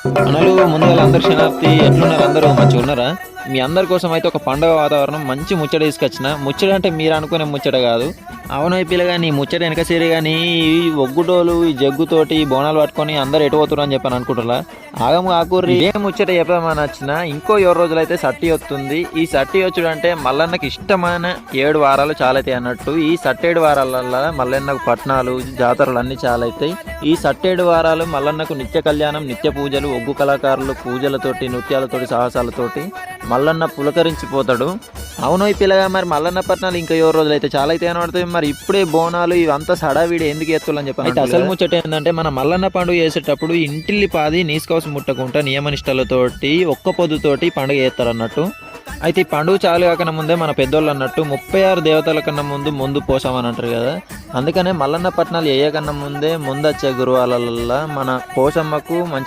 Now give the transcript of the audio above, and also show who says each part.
Speaker 1: మనలు ముందుగా అందరు క్షణాప్తి ఎట్లున్నారు? అందరూ మంచిగా ఉన్నారా? మీ అందరి కోసం అయితే ఒక పండగ వాతావరణం మంచి ముచ్చట తీసుకొచ్చిన. ముచ్చట అంటే మీరు అనుకునే ముచ్చట కాదు. అవును పిల్లగా నీ ముచ్చట వెనక సిరి కానీ ఈ ఒగ్గుటోలు ఈ జగ్గుతోటి ఈ బోనాలు పట్టుకొని అందరు ఎటు పోతున్నారు అని చెప్పని అనుకుంటారా? ఆగము ఆకూర్రి ఏ ముచ్చట చెప్పమని వచ్చిన ఇంకో 7 రోజులైతే సట్టి వస్తుంది. ఈ సట్టి వచ్చుడు అంటే మల్లన్నకి ఇష్టమైన 7 వారాలు చాలైతాయి అన్నట్టు. ఈ సట్టేడు వారాలల్లో మల్లన్నకు పట్నాలు జాతరలు అన్ని చాలైతాయి. ఈ సట్టేడు వారాలు మల్లన్నకు నిత్య కళ్యాణం, నిత్య పూజలు, ఒగ్గు కళాకారులు పూజలతోటి నృత్యాలతోటి సాహసాలతోటి మల్లన్న పులకరించిపోతాడు. అవును ఈ పిల్లగా మరి మల్లన్న పట్నాలు ఇంకా 7 రోజులు అయితే చాలా అయితే అనబడుతుంది. మరి ఇప్పుడే బోనాలు ఇవంతా సడావిడి ఎందుకు ఎత్తులని చెప్పి అయితే అసలు ముచ్చట ఏంటంటే మన మల్లన్న పండుగ చేసేటప్పుడు ఇంటిల్లి పాది నీసుకోసం ముట్టకుండా నియమనిష్టలతోటి ఒక్క పొద్దుతోటి పండుగ చేస్తారు అన్నట్టు. అయితే ఈ పండుగ చాలు కాకన్నా ముందే మన పెద్దోళ్ళు అన్నట్టు 36 దేవతల కన్నా ముందు పోసామని అంటారు కదా. అందుకనే మల్లన్న పట్నాలు వేయకన్నా ముందే ముందొచ్చే గురువాలల్లో మన పోసమ్మకు మంచి